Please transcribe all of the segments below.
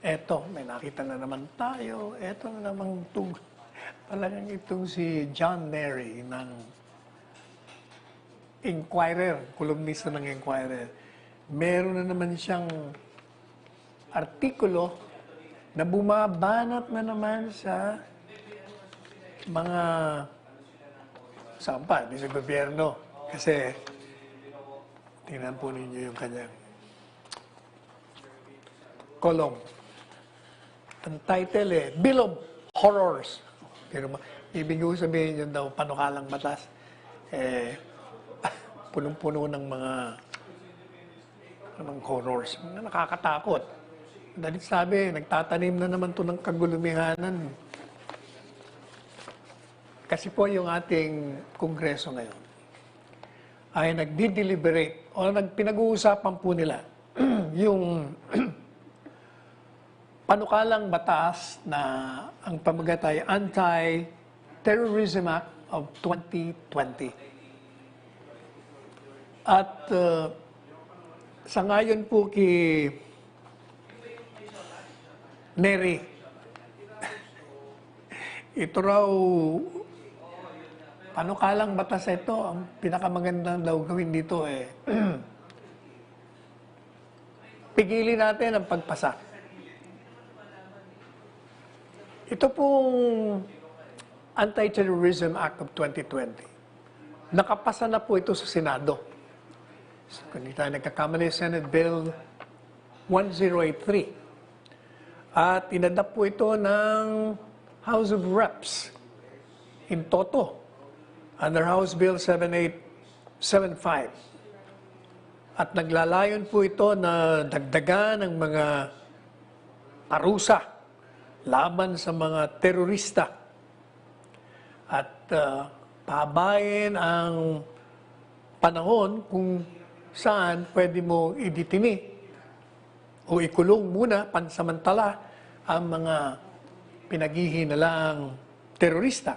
eto, may nakita na naman tayo. Eto na namang talagang itong si John Nery ng Inquirer, kolumnista ng Inquirer. Meron na naman siyang artikulo na bumabanat na naman sa mga sampa, di sa gobyerno. Kasi, tingnan po ninyo yung kanyang kolong. Ang title Bill of Horrors. Pero ibig ko sabihin yun daw, panukalang batas. Punong-puno ng mga horrors. Mga nakakatakot. Dahil sabi, nagtatanim na naman to ng kagulumihanan. Kasi po yung ating kongreso ngayon ay nagdi-deliberate o pinag-uusapan po nila yung panukalang batas na ang pamagat ay Anti-Terrorism Act of 2020. At sa ngayon po kay Nery, ito raw, panukalang batas ito, ang pinakamagandang daw gawin dito pigilin natin ang pagpasa. Ito pong Anti-Terrorism Act of 2020. Nakapasa na po ito sa Senado. So, kung hindi tayo nagkakamali, Senate Bill 1083. At inadapt po ito ng House of Reps in toto under House Bill 7875. At naglalayon po ito na dagdagan ng mga parusa laban sa mga terorista at pabayin ang panahon kung saan pwede mo iditini o ikulong muna pansamantala ang mga pinaghihinalang terorista.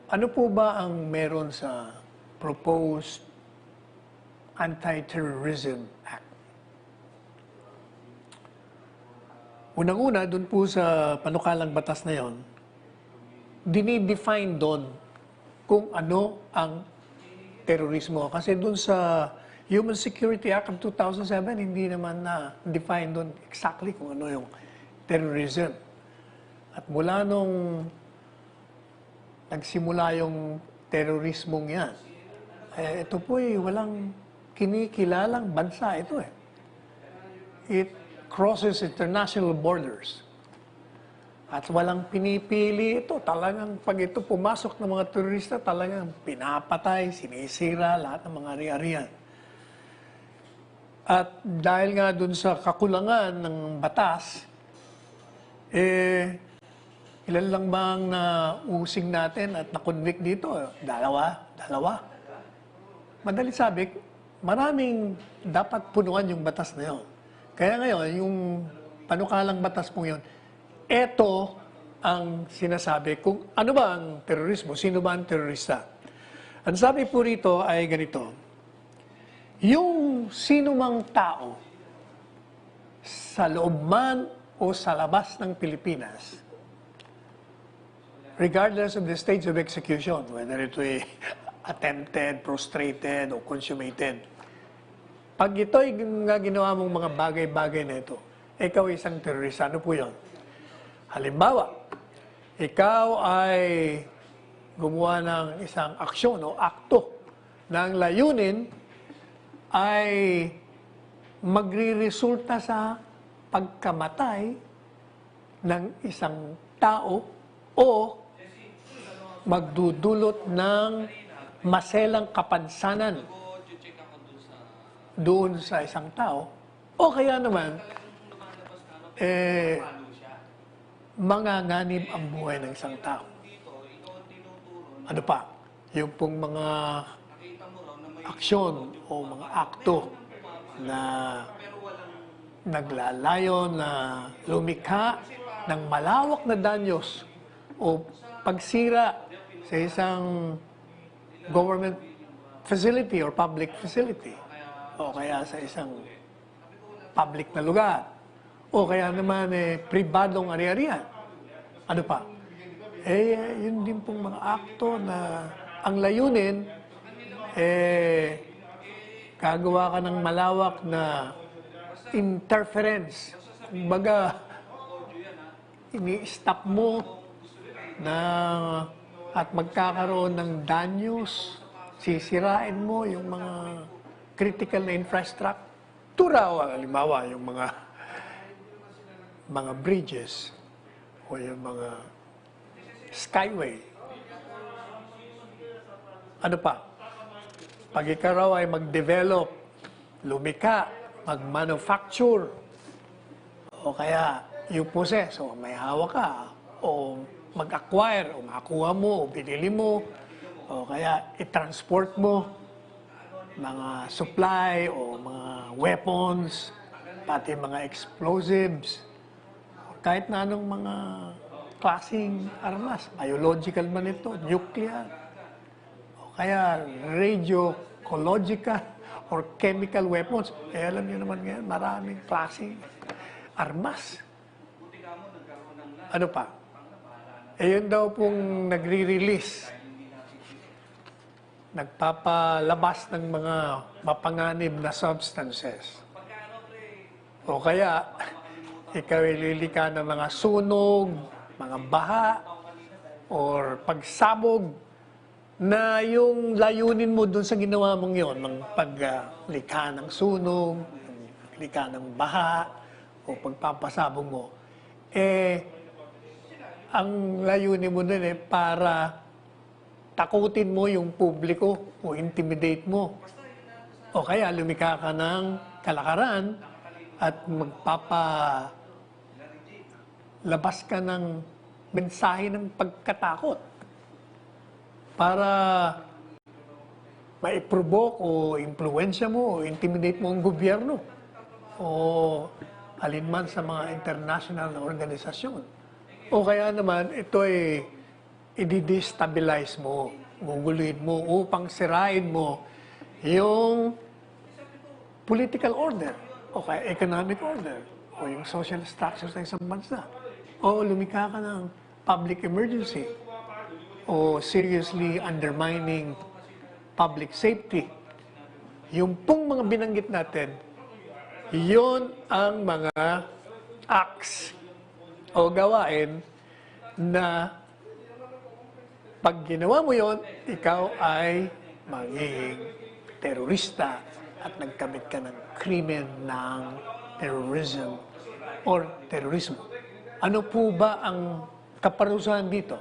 Ano po ba ang meron sa proposed Anti-Terrorism Act? Unang-una, dun po sa panukalang batas na yon, dinidefine doon kung ano ang terorismo. Kasi dun sa Human Security Act of 2007, hindi naman na-define doon exactly kung ano yung terrorism. At mula nung nagsimula yung terorismong yan, ito po walang kinikilalang bansa ito It crosses international borders. At walang pinipili ito. Talagang pag ito pumasok ng mga terorista, talagang pinapatay, sinisira lahat ng mga ari-arian. At dahil nga dun sa kakulangan ng batas, ilan lang bang nausing natin at na-convict dito? Dalawa. Madali sabi, maraming dapat punuan yung batas na yun. Kaya ngayon, yung panukalang batas po yun, ito ang sinasabi kung ano ba ang terorismo, sino ba ang terorista. Ang sabi po rito ay ganito, yung sino mang tao sa loob man o sa labas ng Pilipinas, regardless of the stage of execution, whether it be attempted, prostrated, o consummated, pag ito'y ginawa mong mga bagay-bagay na ito, ikaw isang terorista. Ano po yun? Halimbawa, ikaw ay gumawa ng isang aksyon o akto na ang layunin ay magriresulta sa pagkamatay ng isang tao o magdudulot ng maselang kapansanan doon sa isang tao, o kaya naman, manganganib ang buhay ng isang tao. Ano pa? Yung pong mga aksyon o mga akto na naglalayon na lumikha ng malawak na danyos o pagsira sa isang government facility or public facility. o kaya sa isang public na lugar, o kaya naman pribadong ari-arian. Ano pa? Yun din pong mga akto na ang layunin, gagawa ka ng malawak na interference. Kumbaga, ini-stop mo na at magkakaroon ng danyos, sisirain mo yung mga critical na infrastructure, halimbawa yung mga bridges o yung mga skyway. Ano pa? Pag ikaw raw ay mag-develop, lumika, mag-manufacture, o kaya you possess, o may hawak ka, o mag-acquire, o makuha mo, o binili mo, o kaya i-transport mo, mga supply, o mga weapons, pati mga explosives, kahit na anong mga klaseng armas, biological man ito, nuclear, o kaya radiological or chemical weapons. Alam niyo naman ngayon, maraming klaseng armas. Ano pa? Yun daw pong nagre-release, nagpapalabas ng mga mapanganib na substances. O kaya, ikaw ililika ng mga sunog, mga baha, or pagsabog, na yung layunin mo dun sa ginawa mong yon, ng paglikha ng sunog, paglikha ng baha, o pagpapasabog mo, ang layunin mo dun para takutin mo yung publiko o intimidate mo. O kaya lumikha ka ng kalakaran at labas ka ng mensahe ng pagkatakot para maiprovoke o impluensya mo o intimidate mo ang gobyerno o alinman sa mga international na organisasyon. O kaya naman, ito ay i-destabilize mo, guguluhin mo upang sirain mo yung political order o kaya economic order o yung social structure sa isang bansa. O lumikha ka ng public emergency o seriously undermining public safety. Yung pong mga binanggit natin, yun ang mga acts o gawain na pag ginawa mo yon, ikaw ay magiging terorista at nagkamit ka ng krimen ng terrorism or terorismo. Ano po ba ang kaparusahan dito?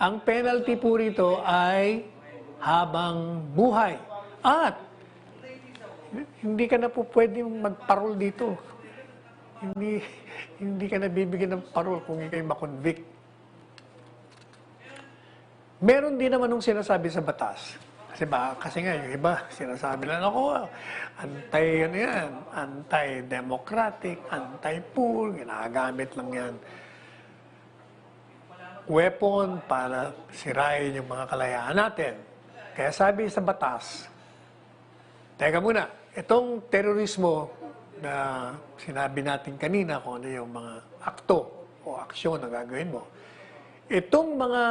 Ang penalty po rito ay habang buhay. At hindi ka na po pwedeng magparol dito. Hindi ka na bibigyan ng parol kung ikay makonvict. Meron din naman nung sinasabi sa batas. Kasi nga, yung iba, sinasabi lang ako, anti-democratic, anti-poor, ginagamit lang yan. Weapon para sirain yung mga kalayaan natin. Kaya sabi sa batas, teka muna, itong terorismo na sinabi natin kanina kung ano yung mga akto o aksyon na gagawin mo, itong mga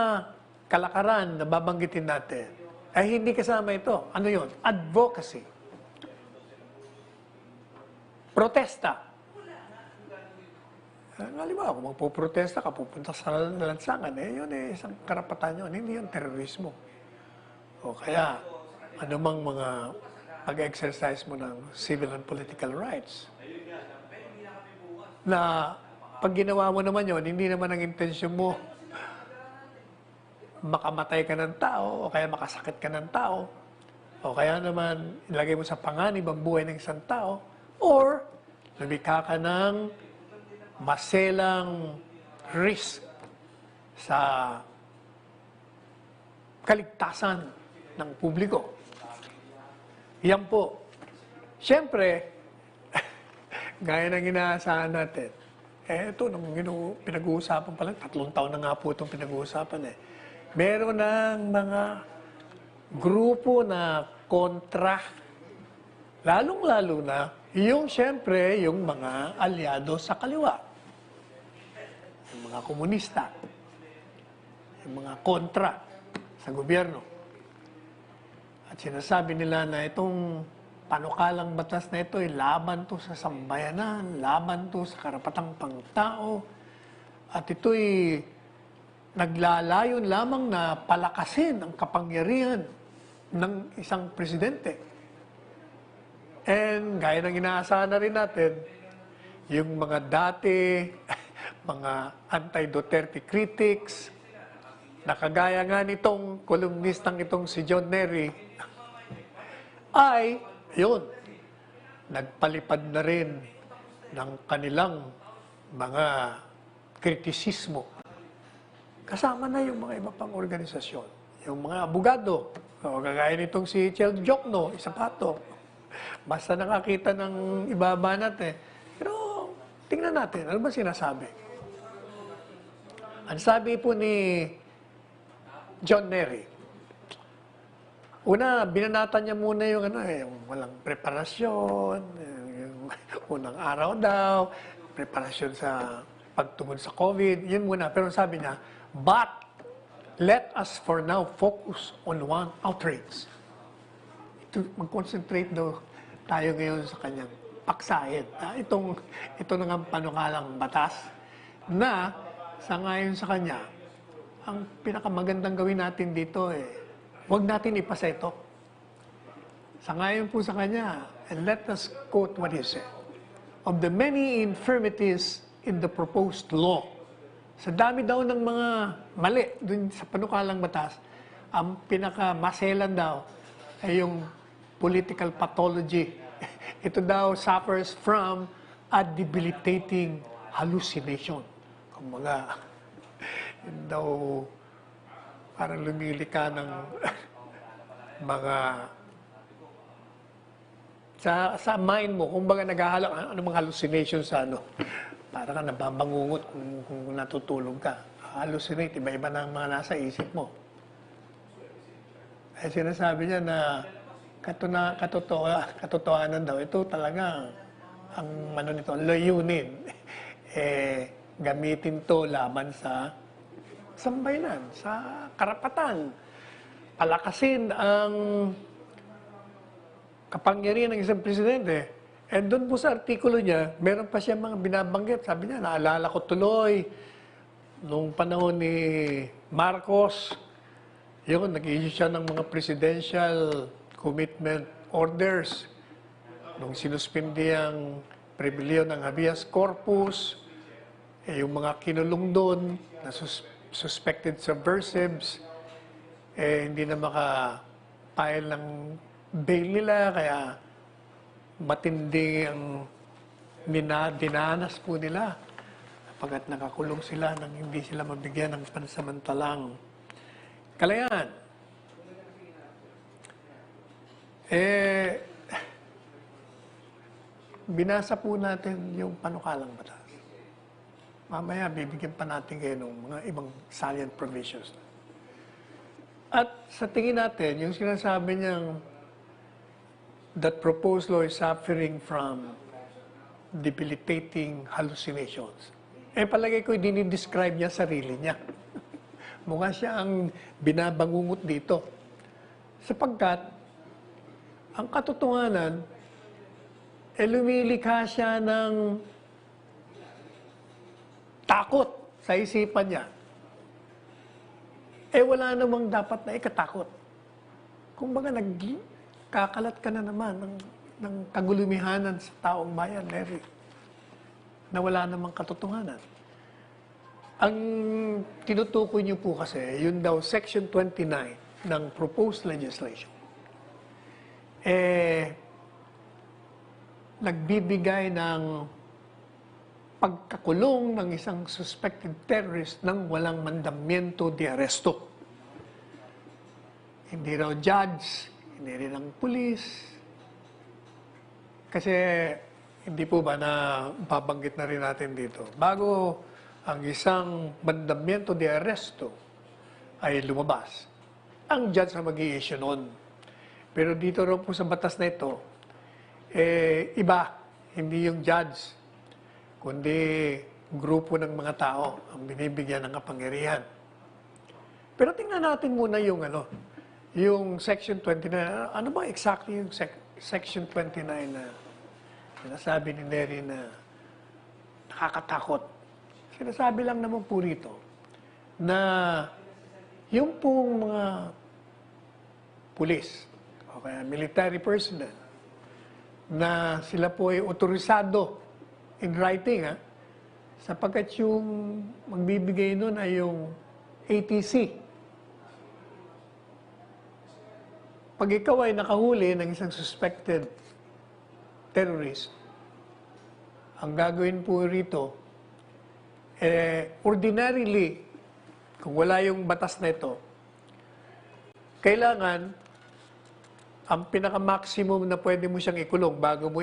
kalakaran na babanggitin natin, ay hindi kasama ito. Ano yun? Advocacy. Protesta. Halimbawa, kung magpuprotesta ka, pupunta sa lansangan, yun isang karapatan yun. Hindi yun terorismo. O kaya, anumang mga pag-exercise mo ng civil and political rights. Na pag ginawa mo naman yun, hindi naman ang intensyon mo makamatay ka ng tao, o kaya makasakit ka ng tao, o kaya naman ilagay mo sa panganib ang buhay ng isang tao, or lumikha ka ng maselang risk sa kaligtasan ng publiko. Yan po. Siyempre, gaya ng inaasahan natin, ito, nung pinag-uusapan pa lang, 3 taon na nga po itong pinag-uusapan meron ng mga grupo na kontra Lalong-lalo na yung siyempre yung mga alyado sa kaliwa, yung mga komunista, yung mga kontra sa gobyerno. At sinasabi nila na itong panukalang batas na ito ay laban to sa sambayanan, laban to sa karapatang pangtao, at ito'y naglalayon lamang na palakasin ang kapangyarihan ng isang presidente. And gaya ng inaasahan na rin natin, yung mga dati, mga anti-Duterte critics, na kagaya nga nitong kolumnistang itong si John Nery, ay, yun, nagpalipad na rin ng kanilang mga kritisismo. Kasama na yung mga iba pang organisasyon. Yung mga abogado, o kagaya nitong si Chel Jokno, isa pa to. Basta nakakita ng ibaba natin. Pero tingnan natin, ano ba sinasabi? Ang sabi po ni John Nery, una, binanatan niya muna yung, yung walang preparasyon, yung unang araw daw, preparasyon sa pagtugon sa COVID, yun muna. Pero sabi niya, but let us for now focus on one outrage. Mag-concentrate daw tayo ngayon sa kanyang paksahin. Ito na nga panukalang batas na sa ngayon sa kanya, ang pinakamagandang gawin natin dito huwag natin ipasa ito. Sa ngayon po sa kanya, and let us quote what he said, of the many infirmities in the proposed law, sa dami daw ng mga mali dun sa panukalang batas, ang pinakamaselan daw ay yung political pathology. Ito daw suffers from a debilitating hallucination. Kumbaga, yun daw parang lumili ka ng mga sa mind mo, kumbaga naghahalak, ano mga hallucinations sa ano. Para ka nababangungot kung natutulog ka. Hallucinate, iba-iba na ang mga nasa isip mo. Eh, sinasabi niya na katotohanan daw, ito talaga ang nito, layunin. Gamitin to laban sa sambayanan, sa karapatan. Palakasin ang kapangyarihan ng isang presidente. And doon po sa artikulo niya, meron pa siya mga binabanggit. Sabi niya, naalala ko tuloy, nung panahon ni Marcos, yun, nag-issue siya ng mga presidential commitment orders. Nung sinuspindi ang rebellion ng habeas corpus, yung mga kinulong doon, na suspected subversives, hindi na maka-file ng bail nila, kaya matindi ang dinanas po nila pagkat nakakulong sila nang hindi sila mabigyan ng pansamantalang kalayaan. Binasa po natin yung panukalang batas. Mamaya, bibigyan pa natin kayo ng mga ibang salient provisions. At sa tingin natin, yung sinasabi niyang that proposed law is suffering from debilitating hallucinations. Palagay ko, dinidescribe niya sarili niya. Mukha siya ang binabangungot dito. Sapagkat, ang katotohanan, lumilikha siya ng takot sa isipan niya. Wala namang dapat na ikatakot. Kumbaga, kakalat ka na naman ng kagulumihanan sa taong bayan, Larry, na wala namang katotohanan. Ang tinutukoy niyo po kasi, yun daw, Section 29 ng proposed legislation, nagbibigay ng pagkakulong ng isang suspected terrorist nang walang mandamiento de arresto. Hindi raw judge, hindi rin ang pulis. Kasi hindi po ba na babanggit na rin natin dito. Bago ang isang mandamiento de arresto ay lumabas, ang judge na mag-i-issue nun. Pero dito raw po sa batas na ito, iba, hindi yung judge, kundi grupo ng mga tao ang binibigyan ng kapangyarihan. Pero tingnan natin muna yung yung Section 29. Ano ba exactly yung Section 29 na sinasabi ni Neri na nakakatakot? Sinasabi lang naman po rito na yung pong mga pulis o kaya military personnel na sila po ay otorisado in writing, sapagkat yung magbibigay nun ay yung ATC. Pag ikaw ay nakahuli ng isang suspected terrorist, ang gagawin po rito, ordinarily, kung wala yung batas na ito, kailangan ang pinaka-maximum na pwede mo siyang ikulong bago mo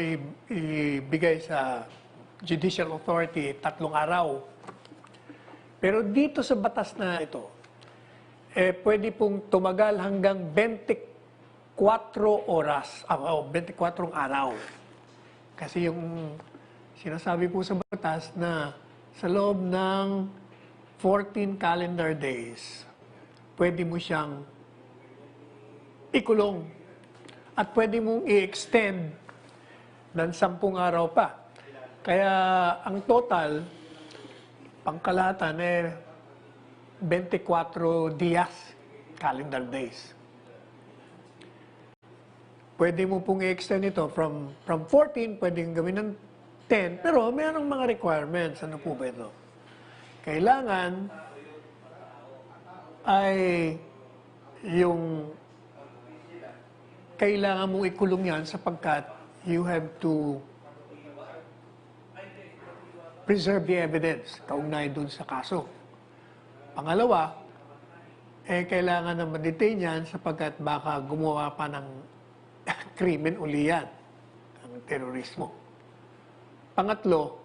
ibigay sa judicial authority, 3 araw. Pero dito sa batas na ito, pwede pong tumagal hanggang 24 oras, 24 araw. Kasi yung sinasabi po sa batas na sa loob ng 14 calendar days, pwede mo siyang ikulong at pwede mong i-extend ng 10 araw pa. Kaya ang total, pangkalahatan 24 días, calendar days. Pwede mo pong i-extend ito from 14, pwedeng gawin ng 10, pero mayroong mga requirements. Ano po ba ito? Kailangan ay kailangan mong ikulong yan sapagkat you have to preserve the evidence kaugnay dun sa kaso. Pangalawa, kailangan na ma-detain yan sapagkat baka gumawa pa ng krimen uli yan, ang terorismo. Pangatlo,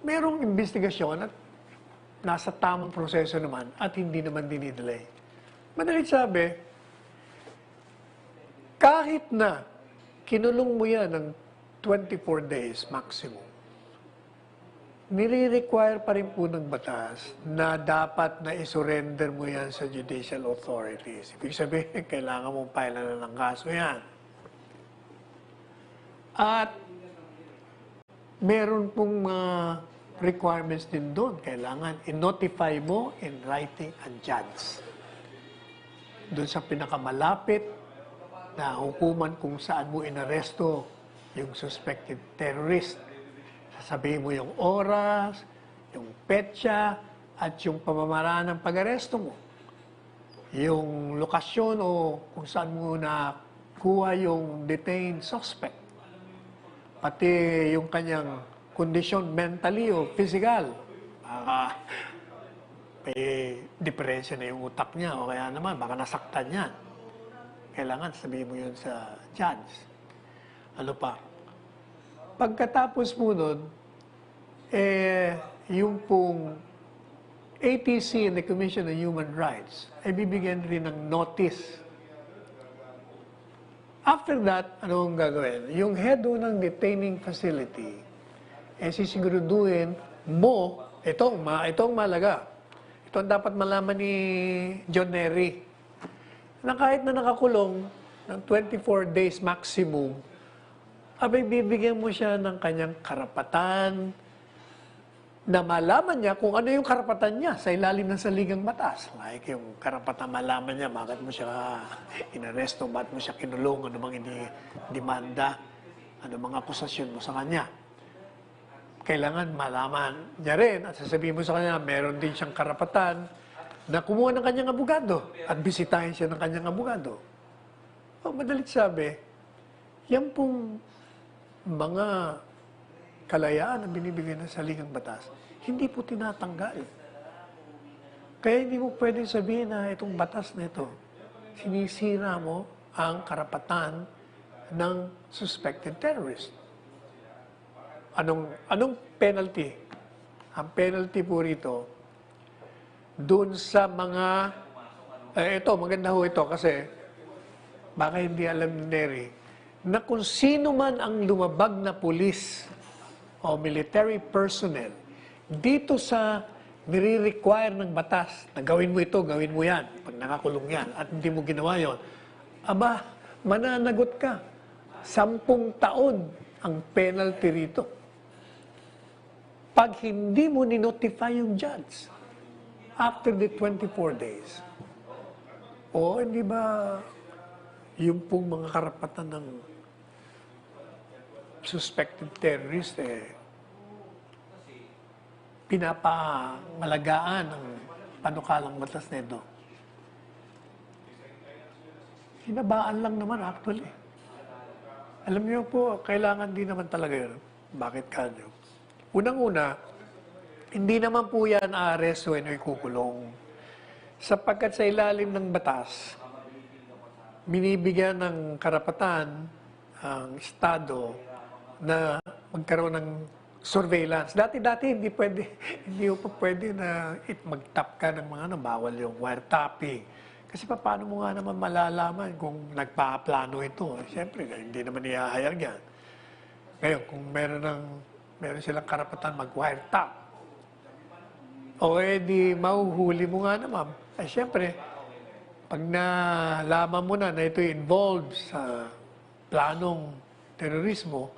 merong investigasyon at nasa tamang proseso naman at hindi naman dinidelay. Madalit sabi, kahit na kinulong mo yan ng 24 days maximum, nire-require pa rin po ng batas na dapat na isurrender mo yan sa judicial authorities. Ibig sabihin, kailangan mong pailan na ng kaso yan. At meron pong mga requirements din doon. Kailangan i-notify mo in writing ang judge. Doon sa pinakamalapit na hukuman kung saan mo inaresto yung suspected terrorist. Sasabihin mo yung oras, yung petsa, at yung pamamaraan ng pag-aresto mo. Yung lokasyon o kung saan mo nakuha yung detained suspect. Pati yung kanyang kondisyon mentally o physical. May diferensya na yung utak niya o kaya naman baka nasaktan niya. Kailangan sabihin mo yun sa judge. Ano pa? Pagkatapos mo nun, yung pong ATC and the Commission on Human Rights ay bibigyan rin ng notice. After that, ano ang gagawin? Yung head ng detaining facility, sisiguraduhin mo, itong malaga. Ito ang dapat malaman ni John Neri, na kahit na nakakulong ng 24 days maximum, abay bibigyan mo siya ng kanyang karapatan na malaman niya kung ano yung karapatan niya sa ilalim ng saligang batas. Like yung karapatan malaman niya, bakit mo siya inaresto, bakit mo siya kinulong, ano bang demanda, ano mga akusasyon mo sa kanya. Kailangan malaman niya rin at sasabihin mo sa kanya, meron din siyang karapatan na kumuha ng kanyang abogado at bisitahin siya ng kanyang abogado. Madalit sabi, yan pong mga kalayaan na binibigay ng saligang batas, hindi po tinatanggal. Kaya hindi mo pwedeng sabihin na itong batas na ito, sinisira mo ang karapatan ng suspected terrorist. Anong penalty? Ang penalty po rito, dun sa mga, ito, maganda ho ito kasi baka hindi alam ni Neri, na kung sino man ang lumabag na pulis o military personnel dito sa nire-require ng batas na gawin mo ito, gawin mo yan, pag nakakulong yan, at hindi mo ginawa yon, aba, mananagot ka. 10 taon ang penalty rito. Pag hindi mo ni-notify yung judge after the 24 days. O hindi ba yung pong mga karapatan ng suspected terrorist pinapangalagaan ng panukalang batas nito? Hinabaan lang naman actually. Alam niyo po, kailangan din naman talaga yun. Bakit kanyo? Unang-una, hindi naman po yan aaresto o ikukulong. Sapagkat sa ilalim ng batas, binibigyan ng karapatan ang Estado na magkaroon ng surveillance. Dati-dati hindi pa pwede na mag-tap ka ng mga bawal yung wiretapping. Kasi paano mo nga naman malalaman kung nagpa-plano ito? Siyempre, hindi naman ihahayag yan. Ngayon, kung meron silang karapatan mag-wiretap, o di mahuhuli mo nga naman. Ay, siyempre, pag nalaman mo na ito involved sa planong terorismo,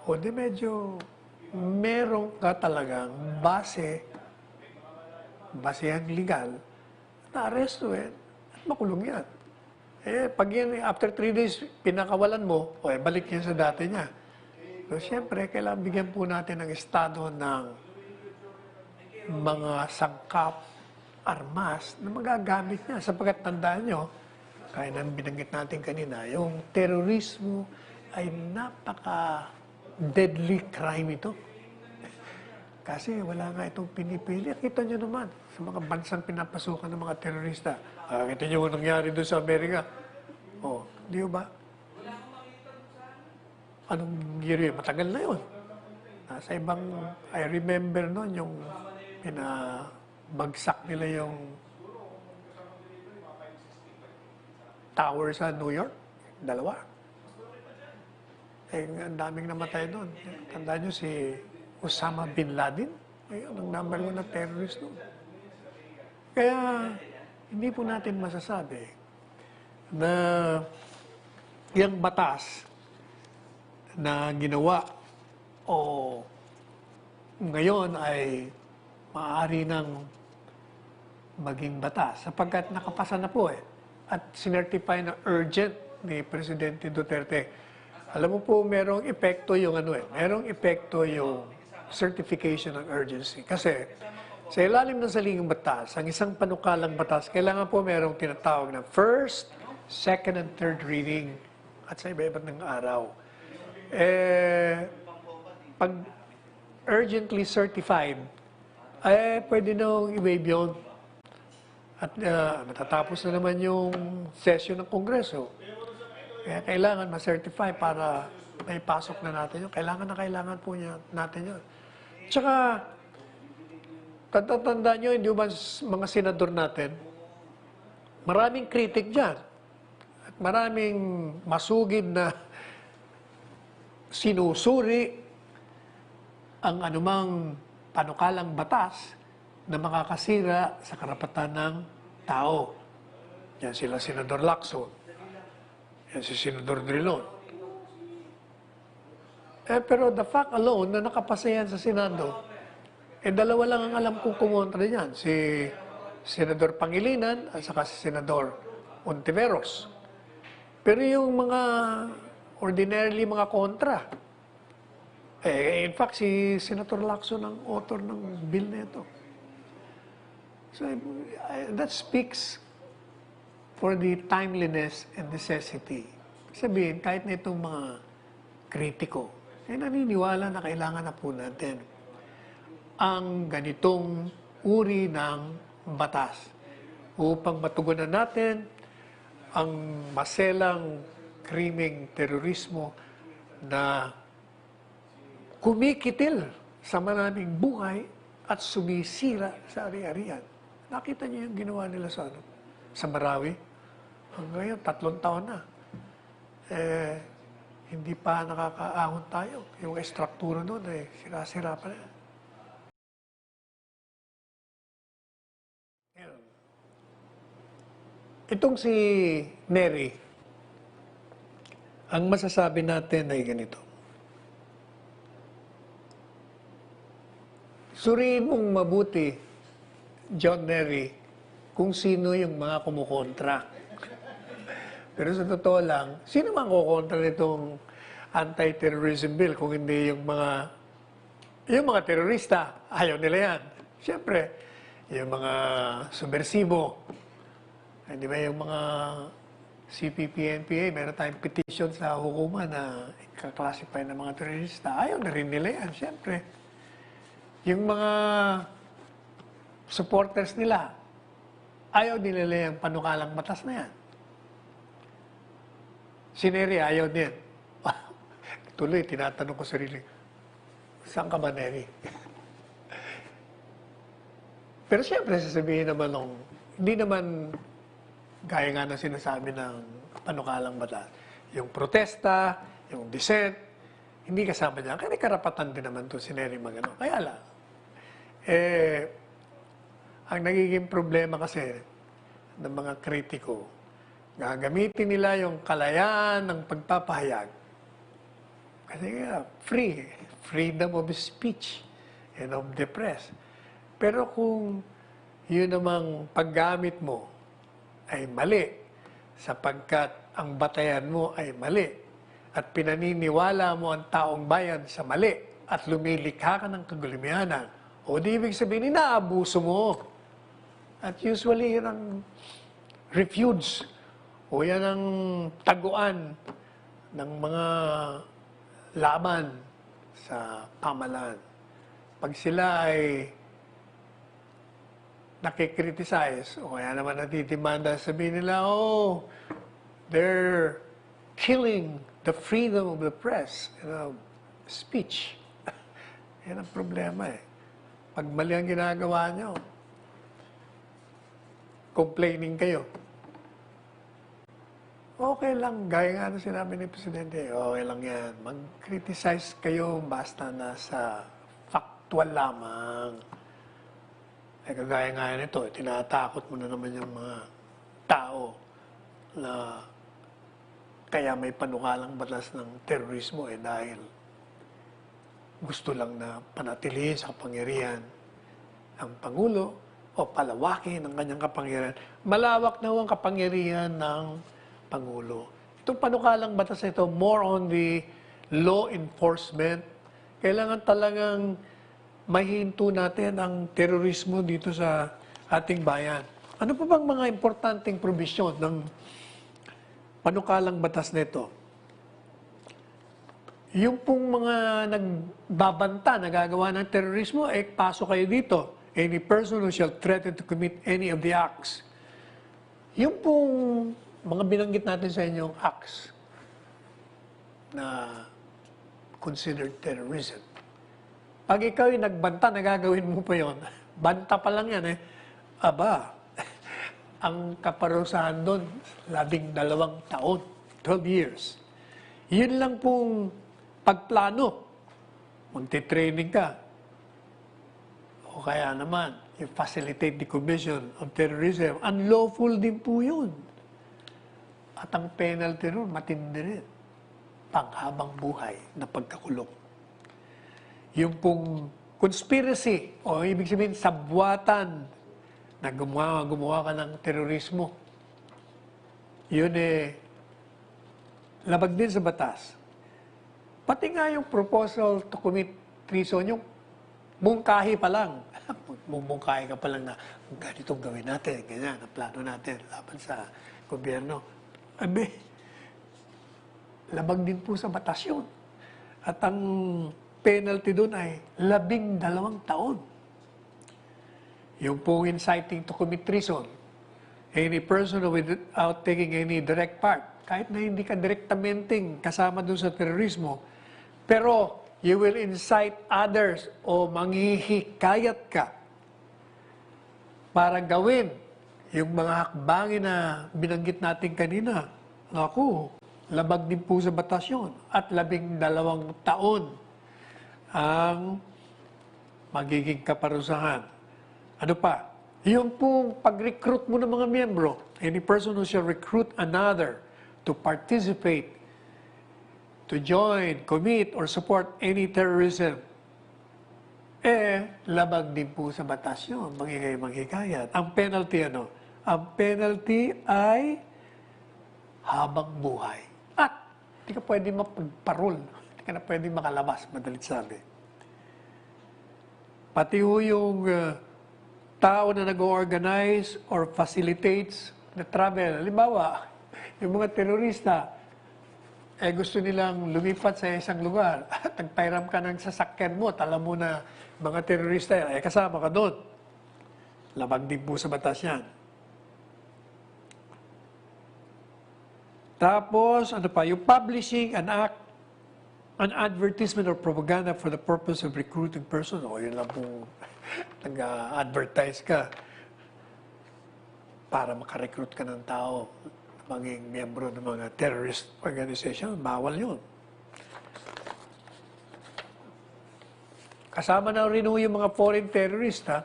o di medyo meron ka talagang basehang legal na arestuin at makulong yan. Pag yan, after 3 days, pinakawalan mo, balik yan sa dati niya. So, siyempre, kailangan bigyan po natin ng Estado ng mga sangkap, armas na magagamit niya. Sapagkat tandaan nyo, kaya nang binanggit natin kanina, yung terorismo ay napaka-deadly crime ito. Kasi wala nga itong pinipili. Kita nyo naman sa mga bansang pinapasukan ng mga terorista. Kita nyo ang nangyari doon sa Amerika. Di ba? Anong year yun? Matagal na yun. Sa ibang, I remember noon yung pinabagsak nila yung tower sa New York. 2. Ang daming namatay doon. Tandaan nyo si Osama Bin Laden. Ayun, ang number 1 na terrorist doon. Kaya, hindi po natin masasabi na yung batas na ginawa o ngayon ay maaari nang maging batas sapagkat nakapasa na po at sinertify na urgent ni Presidente Duterte. Alam mo po, merong epekto yung merong epekto yung certification ng urgency. Kasi sa ilalim ng saligang batas, ang isang panukalang batas, kailangan po merong tinatawag na first, second, and third reading at sa iba-iba't ng araw. Pag urgently certified, pwede nang i-waive yun. At matatapos na naman yung session ng Kongreso. Kaya kailangan ma-certify para may pasok na natin yun. Kailangan po natin yun. Tsaka, tatandaan nyo, hindi ba mga senador natin, maraming kritik dyan. At maraming masugid na sinusuri ang anumang panukalang batas na makakasira sa karapatan ng tao. Yan sila Senador Lacson. Yan si Senador Drilon. Pero the fact alone na nakapasa yan sa Senado, 2 lang ang alam kong kumontra niyan. Si Senador Pangilinan at saka si Senador Ontiveros. Pero yung mga ordinarily mga kontra, in fact, si Senator Lacson ang author ng bill na ito. So, that speaks for the timeliness and necessity. Sabihin, kahit na itong mga kritiko, naniniwala na kailangan na po natin ang ganitong uri ng batas upang matugunan natin ang maselang krimeng terorismo na kumikitil sa maraming buhay at sumisira sa ari-arian. Nakita niyo yung ginawa nila sa Marawi? Hanggang ngayon, 3 taon na. hindi pa nakakaahon tayo. Yung estruktura nun, sira-sira pa na. Itong si Neri, ang masasabi natin ay ganito. Suriin mong mabuti, John Neri, kung sino yung mga kumukontra. Pero sa totoo lang, sino man kukontra nitong anti-terrorism bill kung hindi yung mga terorista, ayaw nila yan. Siyempre, yung mga subversibo, di ba yung mga CPP, NPA, meron tayong petition sa hukuman na ikaklasify ng mga terorista. Ayaw na rin nila yan, siyempre. Yung mga supporters nila, ayaw nila yung panukalang batas na yan. Si Neri, ayaw din. Tuloy, tinatanong ko sarili, saan ka ba, Neri? Pero siyempre, sasabihin naman hindi naman gaya nga na sinasabi ng panukalang batas. Yung protesta, yung dissent, hindi kasama niya. Kaya karapatan din naman to si Neri magano. Kaya lang, ang nagiging problema kasi ng mga kritiko, gagamitin nila yung kalayaan ng pagpapahayag. Kasi freedom of speech and of the press. Pero kung yun namang paggamit mo ay mali, sapagkat ang batayan mo ay mali, at pinaniniwala mo ang taong bayan sa mali, at lumilikha ka ng kagulimianan, o di ibig sabihin, inaabuso mo. At usually, yun ang refuse, o yan ang taguan ng mga laban sa pamahalaan. Pag sila ay nakikriticize, o kaya naman natitimanda, sabihin nila, they're killing the freedom of the press, speech. Yan ang problema Pag mali ang ginagawa nyo, complaining kayo. Okay lang, gaya nga na sinabi ni Presidente, okay lang yan. Mag-criticize kayo basta nasa factual lamang. Kagaya nga nito, tinatakot mo na naman yung mga tao na kaya may panukalang batas ng terorismo dahil gusto lang na panatilihin sa kapangyarihan ang Pangulo o palawakin ang kanyang kapangyarihan. Malawak na ang kapangyarihan ng Pangulo. Itong panukalang batas na ito, more on the law enforcement. Kailangan talagang mahinto natin ang terorismo dito sa ating bayan. Ano pa bang mga importanteng probisyon ng panukalang batas nito? Yung pong mga nagbabanta, nagagawa ng terorismo, pasok kayo dito. Any person who shall threaten to commit any of the acts. Yung pong mga binanggit natin sa inyong acts na considered terrorism. Pag ikaw yung nagbanta, nagagawin mo pa yon. Banta pa lang yan Aba, ang kaparusahan doon, 12 taon, 12 years. Yun lang pong pagplano. Magte-training ka. O kaya naman, you facilitate the commission of terrorism. Unlawful din po yun. At ang penalty ron, matindi rin. Panghabang buhay na pagkakulong. Yung pong conspiracy, o ibig sabihin, sabwatan na gumawa ka ng terorismo. Yun labag din sa batas. Pati nga yung proposal to commit treason, yung mungkahi pa lang. Mungkahi ka pa lang na ganitong gawin natin, ganyan, ang plano natin laban sa gobyerno. Labag din po sa batas yun. At ang penalty doon ay 12 taon. Yung po inciting to commit treason, any person without taking any direct part, kahit na hindi ka direktamenteng kasama doon sa terorismo, pero you will incite others o manghihikayat ka para gawin yung mga hakbangin na binanggit natin kanina. Naku, labag din po sa batas yun. At 12 taon ang magiging kaparusahan. Ano pa? Yung pong pag-recruit mo ng mga miyembro, any person who shall recruit another to participate, to join, commit, or support any terrorism, labag din po sa batas yun, manghikayat. Ang penalty ano? Ang penalty ay habang buhay. At hindi ka pwede mapagparol. Hindi ka na pwede makalabas, madalit sabi. Pati ho yung tao na nag-organize or facilitates the travel. Halimbawa, yung mga terorista, gusto nilang lumipat sa isang lugar at nagpairam ka ng sasakyan mo, tala mo na mga terorista yan, kasama ka doon. Labag din po sa batas yan. Tapos, ano pa, yung publishing an advertisement or propaganda for the purpose of recruiting person, o yun lang po, nag-advertise ka para makarecruit ka ng tao, maging miyembro ng mga terrorist organization, bawal yun. Kasama na rin yung mga foreign terrorist, ha?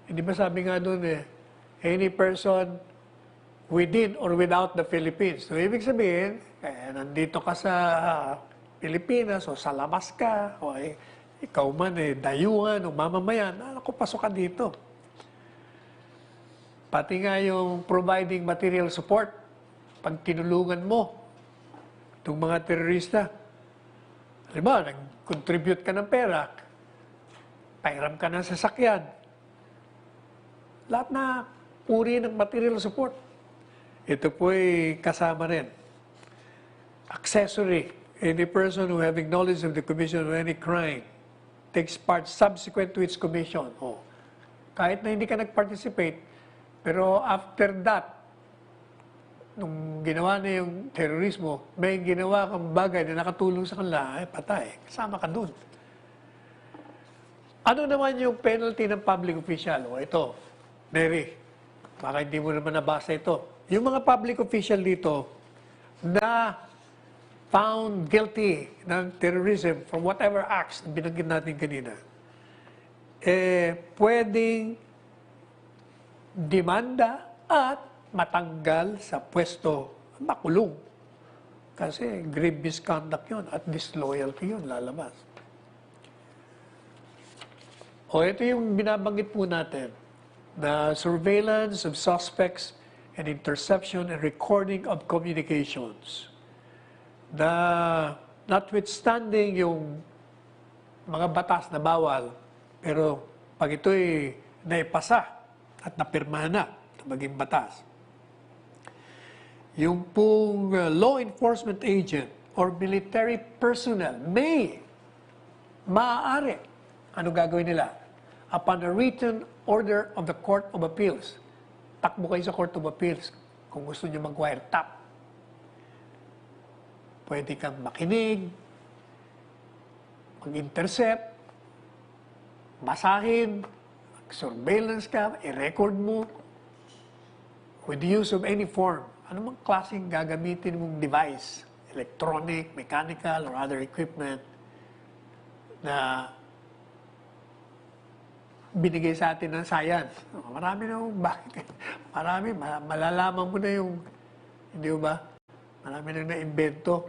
Hindi ba sabi nga doon any person within or without the Philippines. So, ibig sabihin, nandito ka sa Pilipinas o sa labas ka, o ikaw man dayuhan o mamamayan, ako, pasok ka dito. Pati nga yung providing material support, pag tinulungan mo itong mga terorista. Halimbawa, nag-contribute ka ng pera, pairam ka ng sasakyan. Lahat na uri ng material support. Ito po ay kasama rin. Accessory. Any person who having knowledge of the commission of any crime takes part subsequent to its commission. Kahit na hindi ka nag-participate, pero after that, nung ginawa na yung terorismo, may ginawa kang bagay na nakatulong sa kanila, patay. Kasama ka dun. Ano naman yung penalty ng public official? Ito, Mary, baka hindi mo naman nabasa ito. Yung mga public official dito na found guilty ng terrorism from whatever acts na binanggit natin kanina, pwedeng demanda at matanggal sa pwesto, makulong. Kasi grave misconduct yun at disloyalty yun, lalabas. Ito yung binabanggit po natin, na surveillance of suspects and interception and recording of communications. Na notwithstanding yung mga batas na bawal, pero pag ito'y naipasa at napirma na maging batas, yung pong law enforcement agent or military personnel maaari, ano gagawin nila? Upon a written order of the Court of Appeals, takbo kayo sa Court of Appeals kung gusto nyo mag-wiretap. Pwede kang makinig, mag-intercept, basahin, surveillance ka, i-record mo with the use of any form. Ano mang klaseng gagamitin mong device, electronic, mechanical, or other equipment na binigay sa atin ng science. Marami na bakit? Marami, malalaman mo na yung, hindi ba? Marami nang na-invento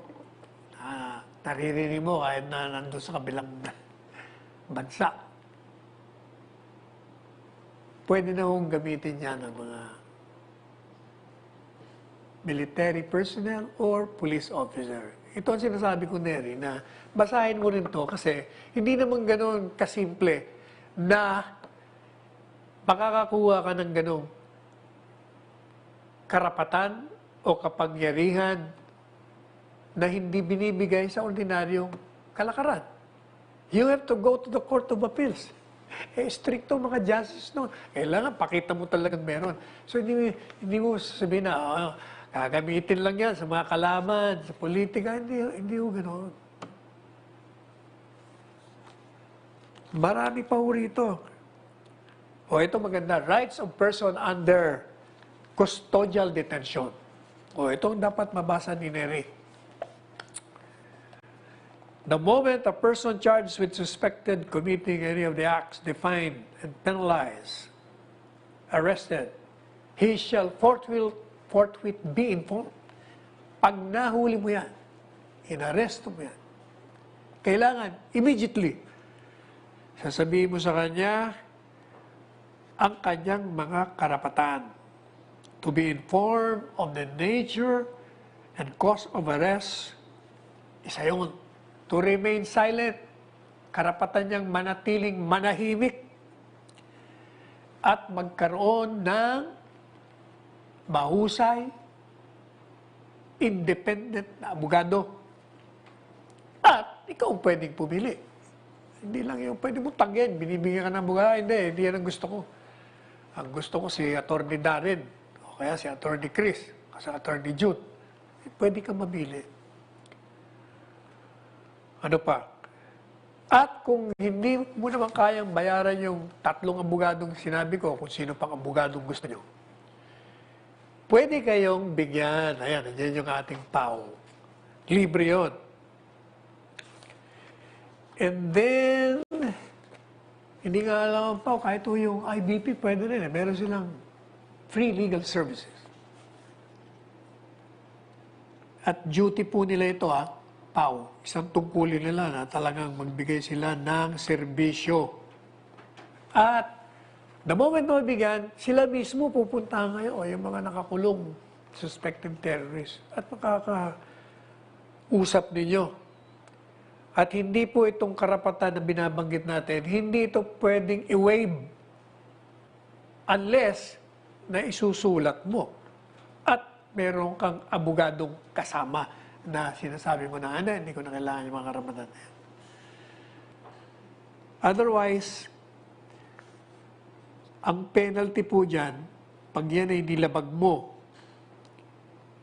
na naririnig mo kahit na nandun sa kabilang bansa. Pwede na hong gamitin yan ng mga military personnel or police officer. Ito ang sinasabi ko, Neri, na basahin mo rin to kasi hindi naman gano'n kasimple na makakakuha ka ng gano'ng karapatan o kapangyarihan na hindi binibigay sa ordinaryong kalakaran. You have to go to the Court of Appeals. Stricto mga justice no. Kailangan pakita mo talagang meron. So hindi mo sabihin na gagamitin lang yan sa mga kalaman, sa politika. Hindi ho ganoon. Marami pa ho rito. Ito maganda. Rights of person under custodial detention. O, ito ang dapat mabasa ni Neri. The moment a person charged with suspected committing any of the acts defined and penalized, arrested, he shall forthwith be informed. Pag nahuli mo yan, inaresto mo yan, kailangan, immediately, sasabihin mo sa kanya ang kanyang mga karapatan. To be informed of the nature and cause of arrest, isa yun. To remain silent, karapatan niyang manatiling manahimik at magkaroon ng mahusay, independent na abogado. At ikaw pwedeng pumili. Hindi lang yung pwede mo tanggen, binibigyan ka ng abogado. Hindi yan ang gusto ko. Ang gusto ko si Atty. Darren, o kaya si Atty. Chris, o si Atty. Jude. Pwede ka mabili. Ano pa? At kung hindi mo naman kayang bayaran yung 3 abogadong sinabi ko, kung sino pang abogadong gusto nyo, pwede kayong bigyan. Ayan, nandiyan yung ating PAO. Libre yun. And then, hindi nga lang ang PAO, kahit yung IBP, pwede rin. Meron silang free legal services. At duty po nila ito, PAO. Isang tungkulin nila na talagang magbigay sila ng serbisyo. At the moment na mabigyan, sila mismo pupuntahan ngayon, yung mga nakakulong suspected terrorists, at makakausap ninyo. At hindi po itong karapatan na binabanggit natin, hindi ito pwedeng i-waive unless na isusulat mo at meron kang abogadong kasama na sinasabi mo na, hindi ko na kailangan yung mga karapatan na yan. Otherwise, ang penalty po dyan, pag yan ay nilabag mo,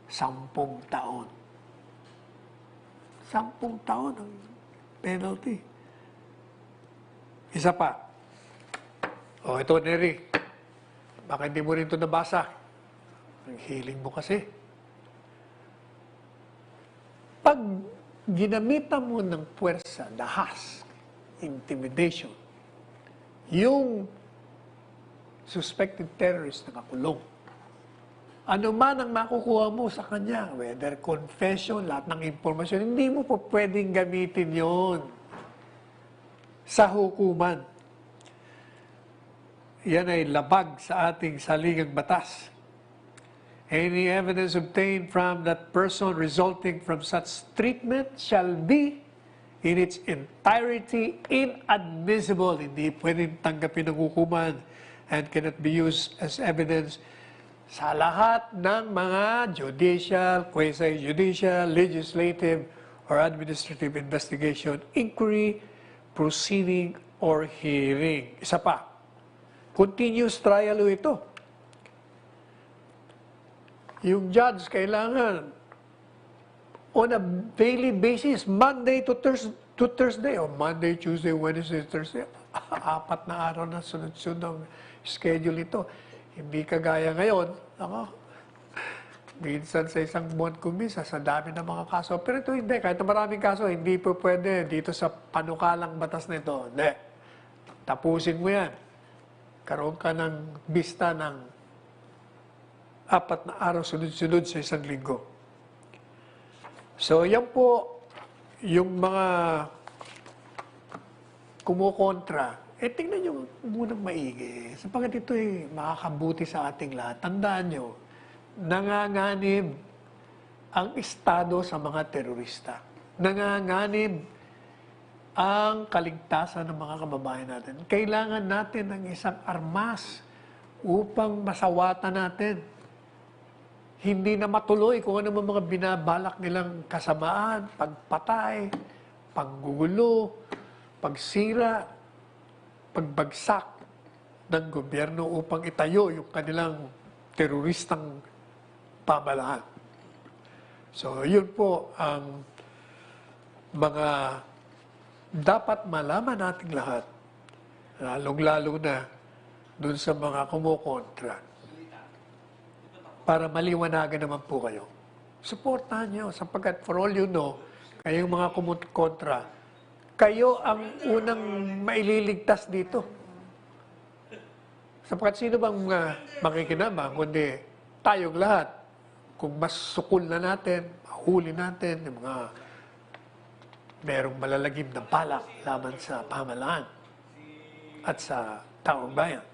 10 taon. 10 taon ang penalty. Isa pa. O, ito, Neri. Baka hindi mo rin ito nabasa. Ang hiling mo kasi. Pag ginamitan mo ng puwersa, dahas, intimidation, yung suspected terrorist na kakulong, ano man ang makukuha mo sa kanya, whether confession, lahat ng impormasyon, hindi mo po pwedeng gamitin yon sa hukuman. Yan ay labag sa ating saligang batas. Any evidence obtained from that person resulting from such treatment shall be in its entirety inadmissible. Hindi pwedeng tanggapin ng hukuman and cannot be used as evidence sa lahat ng mga judicial, quasi-judicial, legislative, or administrative investigation, inquiry, proceeding, or hearing. Isa pa, continuous trial ito. Yung judge kailangan on a daily basis, Monday to Thursday, o Monday, Tuesday, Wednesday, Thursday, 4 na araw na sunod-sunod ang schedule ito. Hindi kagaya ngayon, minsan sa isang buwan kumisa, sa dami ng mga kaso. Pero ito hindi, kahit na maraming kaso, hindi po pwede dito sa panukalang batas na ito. Hindi. Tapusin mo yan. Karoon ka ng bista ng 4 na araw sunod-sunod sa isang linggo. So, yan po yung mga kumukontra. Tingnan nyo munang maigi. Sapagat ito makakabuti sa ating lahat. Tandaan nyo, nanganganib ang Estado sa mga terorista. Nanganganib ang kaligtasan ng mga kababayan natin. Kailangan natin ng isang armas upang masawatan natin. Hindi na matuloy kung ano mga binabalak nilang kasamaan, pagpatay, paggugulo, pagsira, pagbagsak ng gobyerno upang itayo yung kanilang teroristang pamalaan. So, yun po ang mga dapat malaman nating lahat, lalong-lalo na dun sa mga kumukontra, para maliwanagan naman po kayo. Suportahan nyo sapagkat for all you know, kayong mga kontra, kayo ang unang maililigtas dito. Sapagkat sino bang makikinabang kundi tayong lahat. Kung mas sukul na natin, mahuli natin, yung mga merong malalagim na balak laban sa pamahalaan at sa taong bayan.